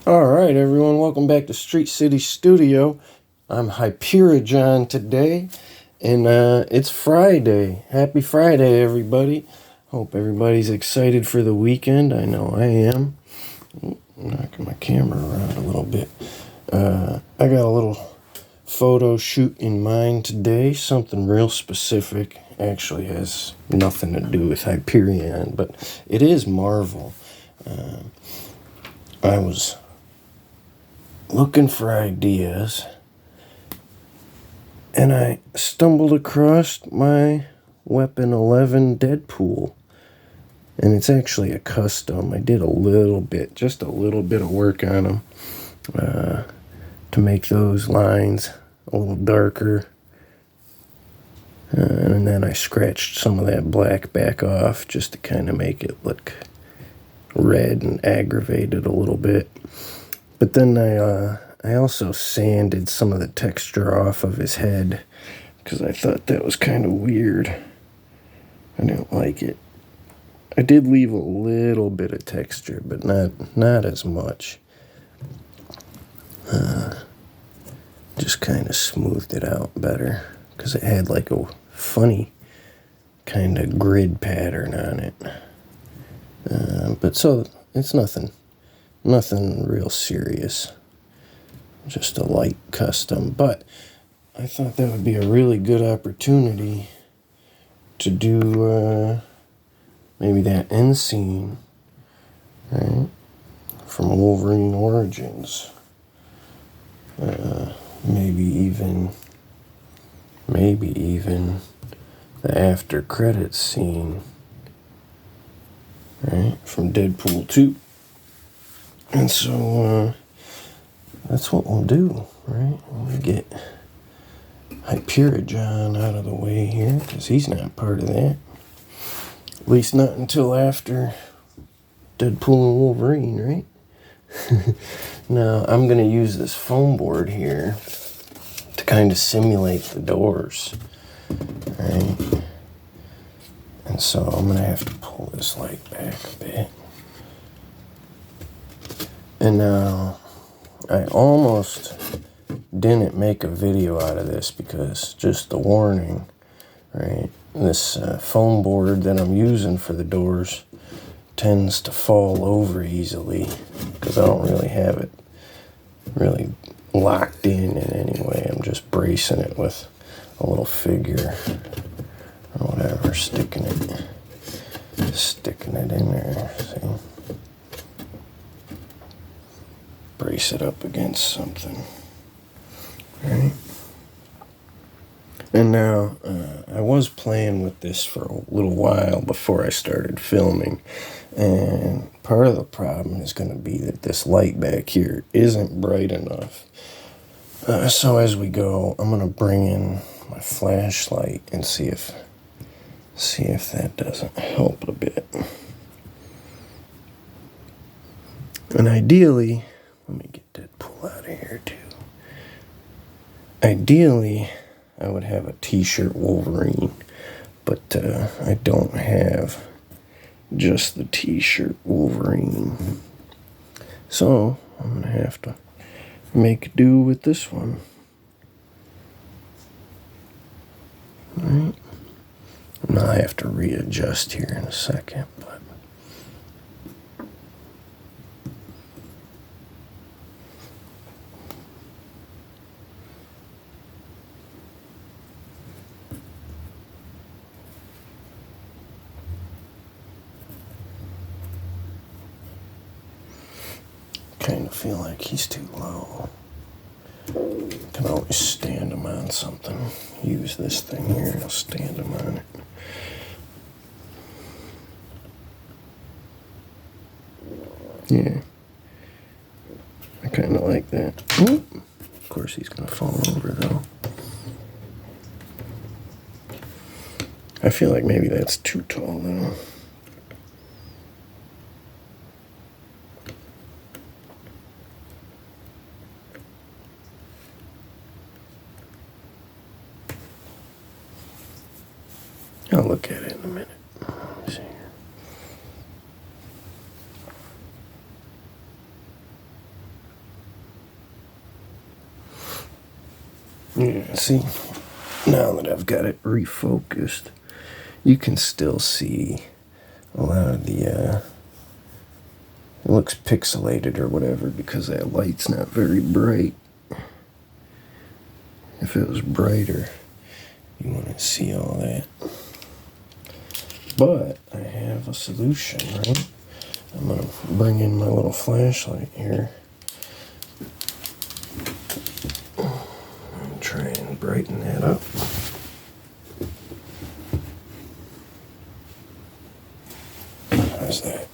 All right, everyone, welcome back to Street City Studio. I'm Hyperion today, and it's Friday. Happy Friday, everybody. Hope everybody's excited for the weekend. I know I am. Knocking my camera around a little bit. I got a little photo shoot in mind today, something real specific. Actually has nothing to do with Hyperion, but it is Marvel. I was looking for ideas, and I stumbled across my Weapon 11 Deadpool. And it's actually a custom. I did just a little bit of work on them to make those lines a little darker. And then I scratched some of that black back off just to kind of make it look red and aggravated a little bit. But then I also sanded some of the texture off of his head because I thought that was kind of weird. I didn't like it. I did leave a little bit of texture, but not as much. Just kind of smoothed it out better because it had like a funny kind of grid pattern on it. But so it's nothing real serious. Just a light custom. But I thought that would be a really good opportunity to do maybe that end scene, right, from Wolverine Origins. Maybe even the after credits scene, right, from Deadpool 2. And so that's what we'll do, right? We'll get Hyperion out of the way here because he's not part of that. At least not until after Deadpool and Wolverine, right? Now, I'm going to use this foam board here to kind of simulate the doors, right? And so I'm going to have to pull this light back a bit. And now, I almost didn't make a video out of this because just the warning, right? This foam board that I'm using for the doors tends to fall over easily because I don't really have it really locked in any way. I'm just bracing it with a little figure or whatever, sticking it in there. See? Brace it up against something. Right? And now, I was playing with this for a little while before I started filming, and part of the problem is going to be that this light back here isn't bright enough. So as we go, I'm going to bring in my flashlight and see if that doesn't help a bit. And ideally, let me get Deadpool out of here too. Ideally, I would have a t-shirt Wolverine, but I don't have just the t-shirt Wolverine. So I'm going to have to make do with this one. Alright. And I have to readjust here in a second, but kind of feel like he's too low. Can always stand him on something. Use this thing here and I'll stand him on it. Yeah. I kind of like that. Oop. Of course he's going to fall over though. I feel like maybe that's too tall though. I'll look at it in a minute. Let me see here. Yeah, see, now that I've got it refocused, you can still see a lot of the, it looks pixelated or whatever because that light's not very bright. If it was brighter, you wouldn't see all that. But I have a solution, right? I'm going to bring in my little flashlight here and try and brighten that up. How's that?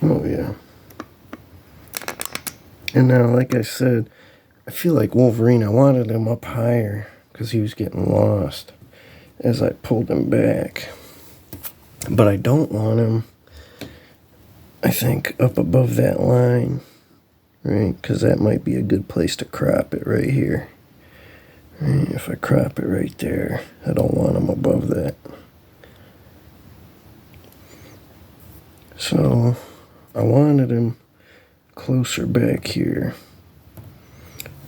Oh, yeah. And now, like I said, I feel like Wolverine, I wanted him up higher because he was getting lost as I pulled him back. But I don't want him, I think, up above that line, right? Because that might be a good place to crop it right here. Right? If I crop it right there, I don't want him above that. So I wanted him closer back here,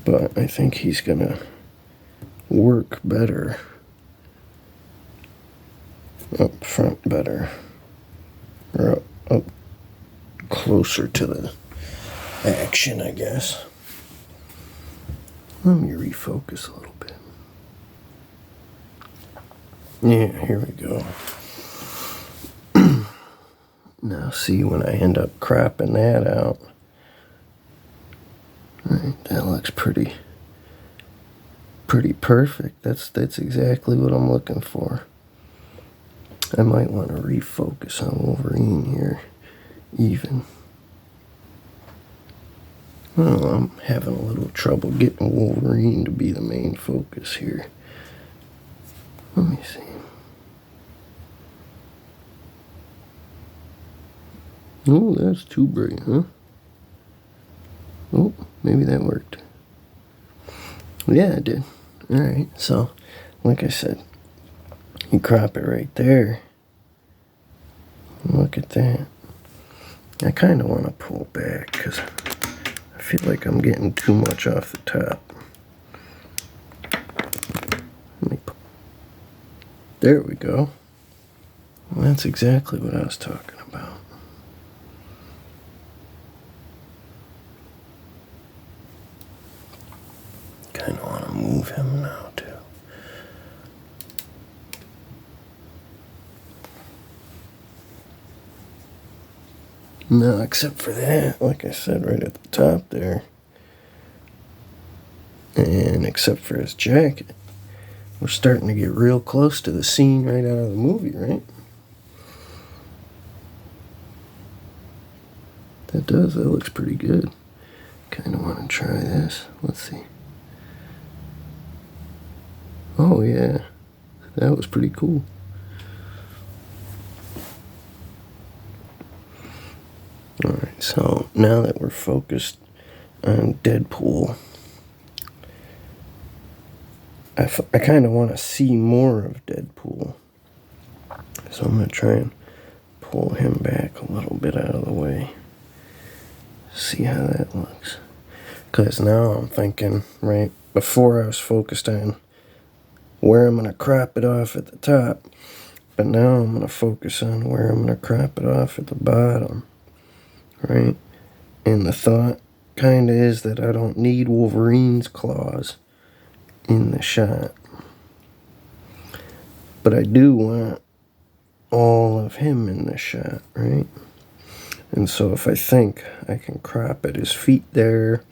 but I think he's gonna work better up front better, or up closer to the action, I guess. Let me refocus a little bit. Yeah, here we go. Now see, when I end up cropping that out, right, that looks pretty perfect. That's exactly what I'm looking for. I might want to refocus on Wolverine here, even. Well, I'm having a little trouble getting Wolverine to be the main focus here. Let me see. Oh, that's too bright, huh? Oh, maybe that worked. Yeah, it did. Alright, so, like I said, you crop it right there. Look at that. I kind of want to pull back because I feel like I'm getting too much off the top. There we go. Well, that's exactly what I was talking about. Kind of want to move him now, too. No, except for that, like I said, right at the top there. And except for his jacket, we're starting to get real close to the scene right out of the movie, right? That does, that looks pretty good. Kind of want to try this. Let's see. Oh, yeah. That was pretty cool. Alright, so now that we're focused on Deadpool, I kind of want to see more of Deadpool. So I'm going to try and pull him back a little bit out of the way. See how that looks. Because now I'm thinking, right, before I was focused on where I'm going to crop it off at the top, but now I'm going to focus on where I'm going to crop it off at the bottom, right? And the thought kind of is that I don't need Wolverine's claws in the shot. But I do want all of him in the shot, right? And so if I think I can crop at his feet there,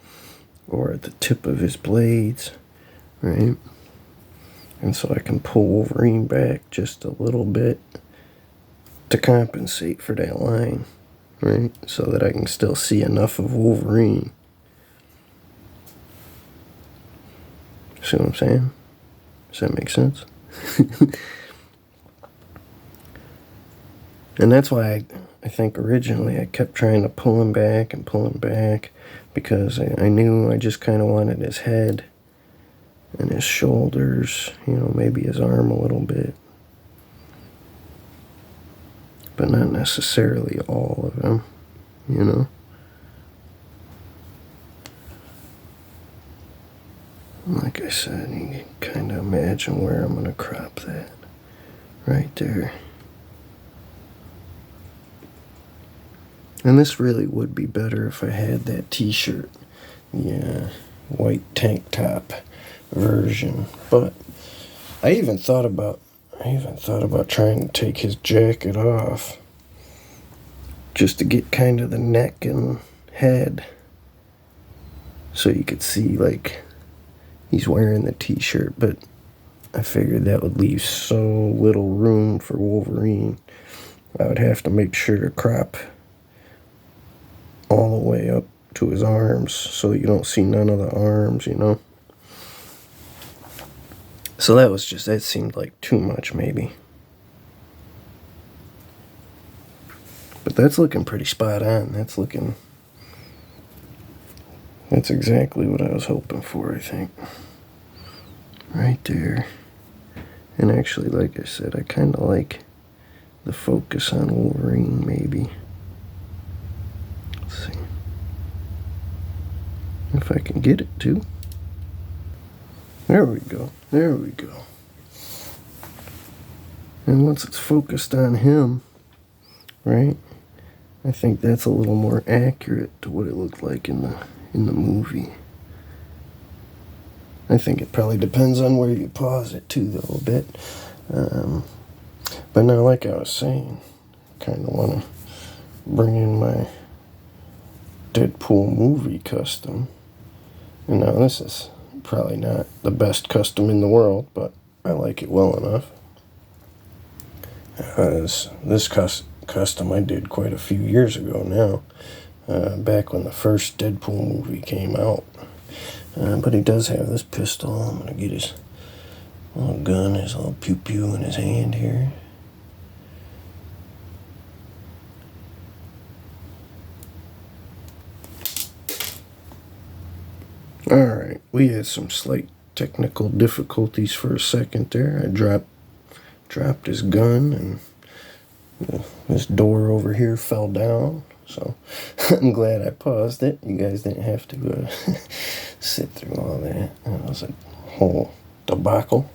or at the tip of his blades, right? And so I can pull Wolverine back just a little bit to compensate for that line, right? So that I can still see enough of Wolverine. See what I'm saying? Does that make sense? And that's why I think originally I kept trying to pull him back because I knew I just kind of wanted his head and his shoulders, maybe his arm a little bit. But not necessarily all of him, Like I said, you can kind of imagine where I'm going to crop that. Right there. And this really would be better if I had that t-shirt. Yeah, white tank top version. But I even thought about trying to take his jacket off. Just to get kind of the neck and head. So you could see like he's wearing the t-shirt, but I figured that would leave so little room for Wolverine. I would have to make sure to crop all the way up to his arms so you don't see none of the arms, you know. So that seemed like too much maybe. But that's looking pretty spot on. That's exactly what I was hoping for, I think. Right there. And actually, like I said, I kind of like the focus on Wolverine, maybe. Let's see. If I can get it to. There we go. There we go. And once it's focused on him, right, I think that's a little more accurate to what it looked like in the movie. I think it probably depends on where you pause it too, though, a bit. But now, like I was saying, kind of want to bring in my Deadpool movie custom. And now this is probably not the best custom in the world, but I like it well enough. This custom I did quite a few years ago now, back when the first Deadpool movie came out. But he does have this pistol. I'm going to get his little gun, his little pew-pew in his hand here. Alright, we had some slight technical difficulties for a second there. I dropped his gun, and this door over here fell down. So I'm glad I paused it. You guys didn't have to sit through all that. That was a whole debacle.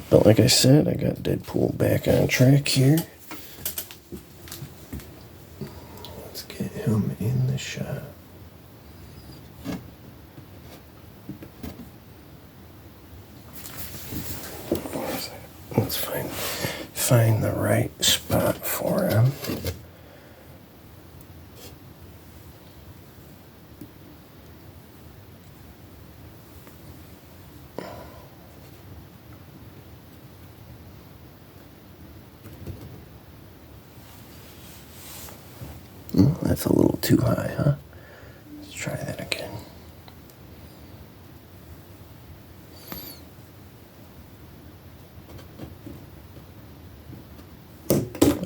But like I said, I got Deadpool back on track here. Let's get him in the shot. Let's find the right spot for him. That's a little too high, huh? Let's try that again.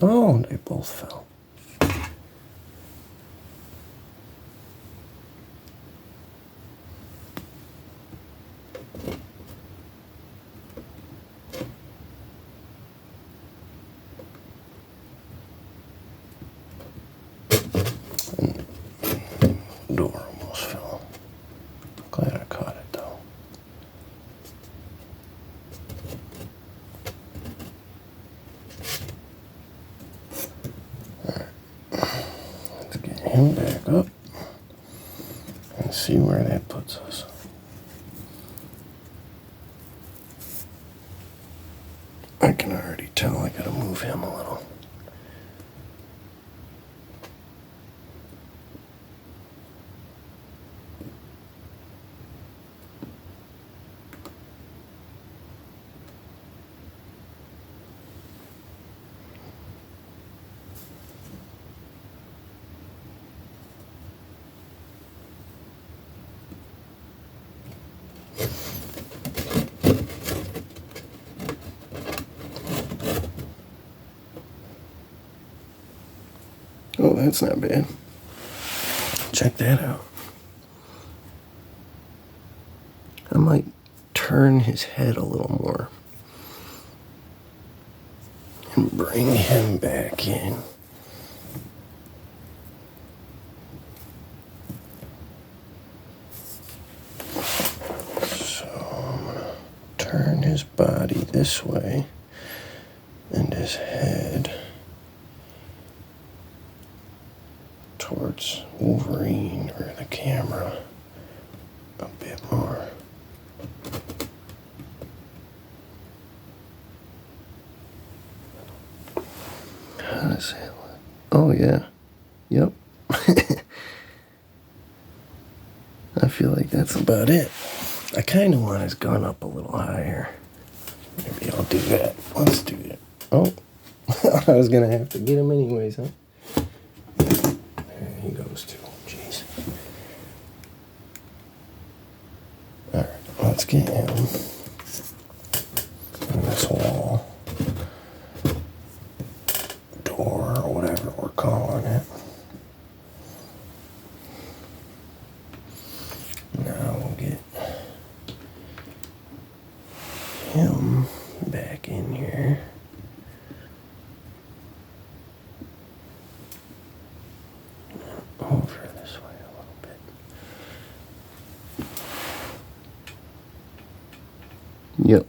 Oh, they both fell. Door almost fell. Glad I caught it though. Alright. Let's get him back up and see where that puts us. I can already tell I gotta move him a little. Oh, that's not bad. Check that out. I might turn his head a little more and bring him back in. So body this way and his head towards Wolverine or the camera a bit more. How does that look? Oh yeah. Yep. I feel like that's about it. I kind of want his gun up a little higher. Maybe I'll do that. Let's do it. Oh, I was going to have to get him anyways, huh? There he goes too. Jeez. Alright, let's get him in this wall. Door, or whatever we're calling it. Now we'll get him back in here. Over this way a little bit. Yep,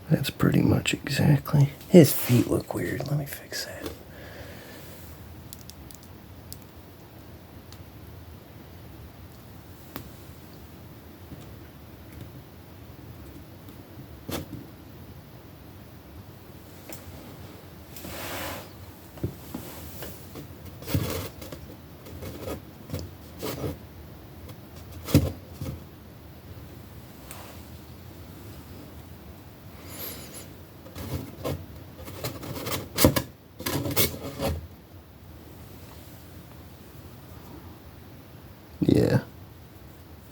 that's pretty much exactly. His feet look weird. Let me fix that.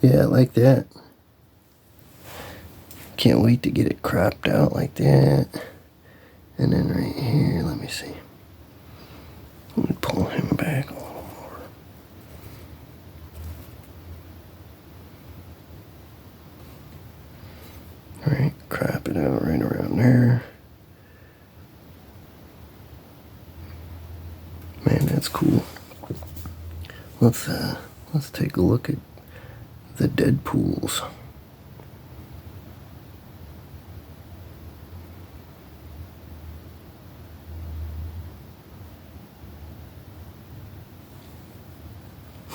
Yeah, like that. Can't wait to get it cropped out like that. And then right here, let me see. Let me pull him back a little more. Alright, crop it out right around there. Man, that's cool. Let's take a look at the deadpools.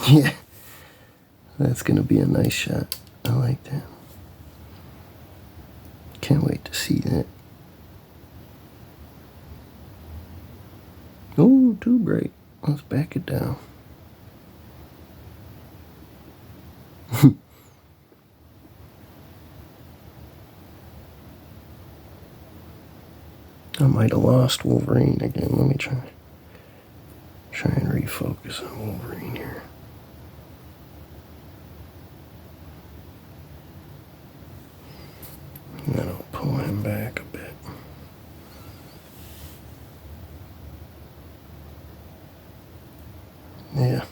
Yeah, that's gonna be a nice shot. I like that. Can't wait to see that. Oh, too bright. Let's back it down. I might have lost Wolverine again. Let me try and refocus on Wolverine here. And then I'll pull him back a bit. Yeah,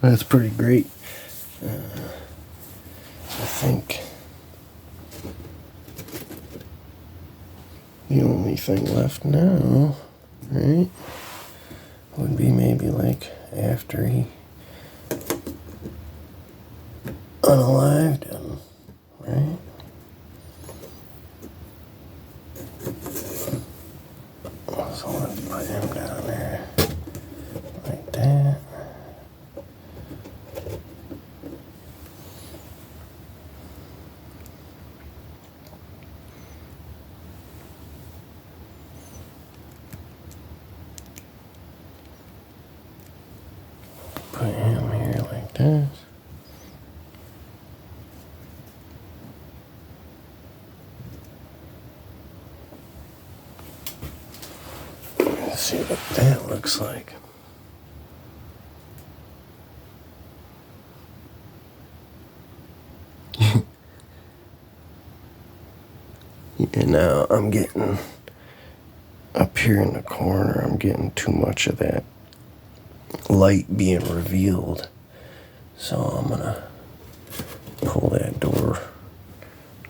that's pretty great. I think the only thing left now, right, would be maybe like after he unalived him, right? So let's put him down there like that. Put him here like this. Let's see what that looks like. Yeah, now I'm getting up here in the corner, I'm getting too much of that light being revealed. So I'm gonna pull that door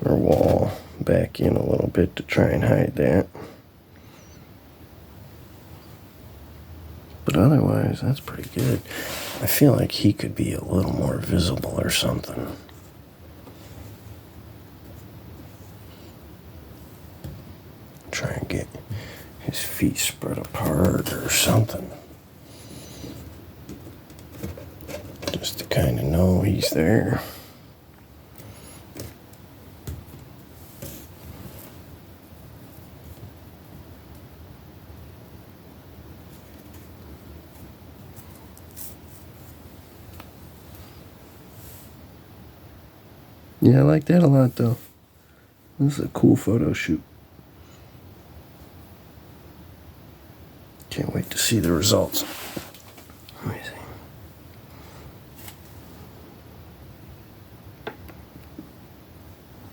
or wall back in a little bit to try and hide that. But But otherwise, that's pretty good. I feel like he could be a little more visible or something. Try and get his feet spread apart or something. Just to kind of know he's there. Yeah, I like that a lot, though. This is a cool photo shoot. Can't wait to see the results. Let me see.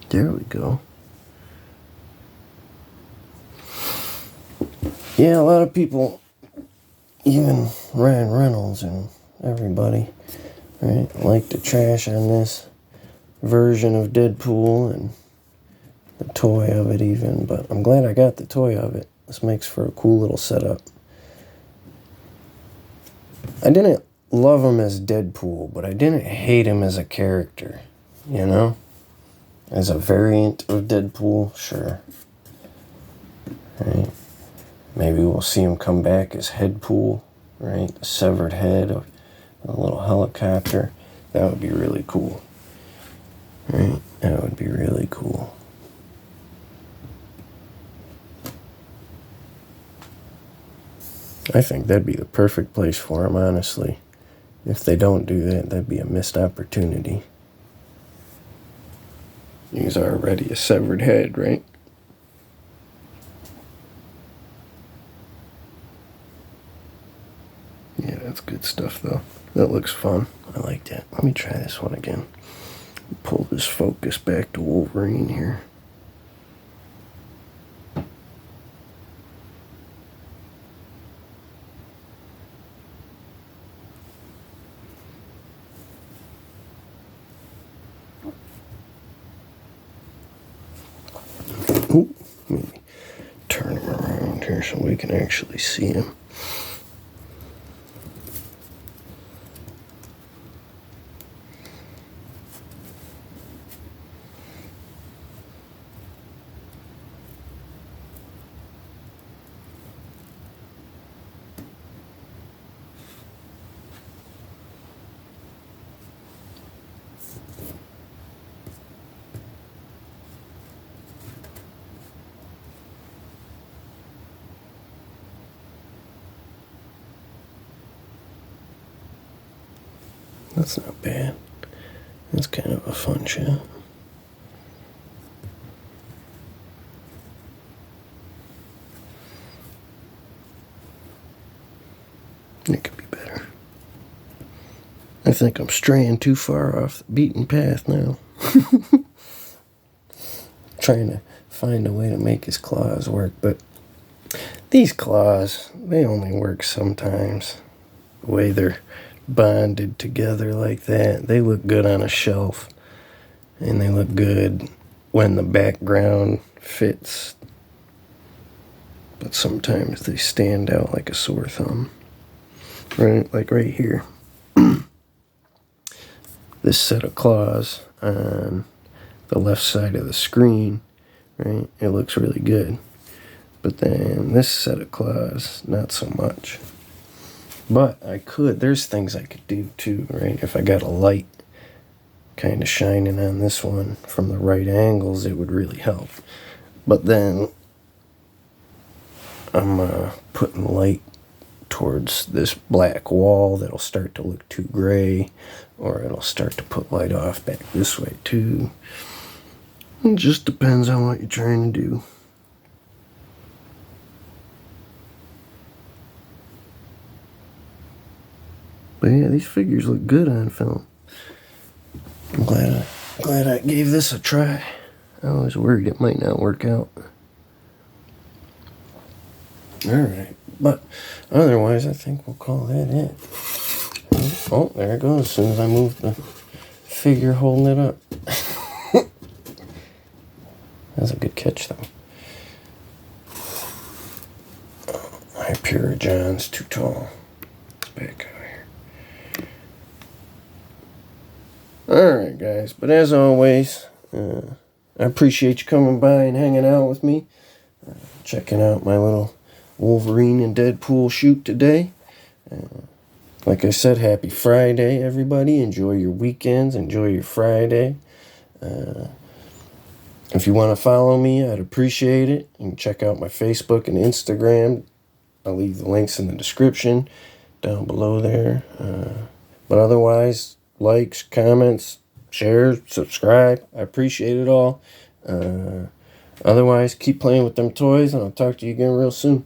There we go. Yeah, a lot of people, even Ryan Reynolds and everybody, right, like to trash on this version of Deadpool and the toy of it even, but I'm glad I got the toy of it. This makes for a cool little setup. I didn't love him as Deadpool, but I didn't hate him as a character, you know? As a variant of Deadpool, sure. Right? Maybe we'll see him come back as Headpool, right? The severed head of a little helicopter. That would be really cool. Right? That would be really cool. I think that'd be the perfect place for him, honestly. If they don't do that, that'd be a missed opportunity. He's already a severed head, right? Yeah, that's good stuff, though. That looks fun. I like that. Let me try this one again. Pull this focus back to Wolverine here. Ooh, maybe turn him around here so we can actually see him. That's not bad. That's kind of a fun shot. It could be better. I think I'm straying too far off the beaten path now. Trying to find a way to make his claws work, but these claws, they only work sometimes. The way they're bonded together like that, they look good on a shelf, and they look good when the background fits, but sometimes they stand out like a sore thumb. Right, like right here. This set of claws on the left side of the screen, right, it looks really good. But then this set of claws, not so much. But there's things I could do too, right? If I got a light kind of shining on this one from the right angles, it would really help. But then I'm putting light towards this black wall that'll start to look too gray, or it'll start to put light off back this way too. It just depends on what you're trying to do. But yeah, these figures look good on film. I'm glad I gave this a try. I was worried it might not work out. Alright, but otherwise I think we'll call that it. Oh, there it goes, as soon as I move the figure holding it up. That's a good catch, though. Hyperior John's too tall. back out here. Alright, guys. But as always, I appreciate you coming by and hanging out with me. Checking out my little Wolverine and Deadpool shoot today. Like I said, happy Friday, everybody. Enjoy your weekends. Enjoy your Friday. If you want to follow me, I'd appreciate it. You can check out my Facebook and Instagram. I'll leave the links in the description down below there. But otherwise, likes, comments, share, subscribe. I appreciate it all. Otherwise, keep playing with them toys, and I'll talk to you again real soon.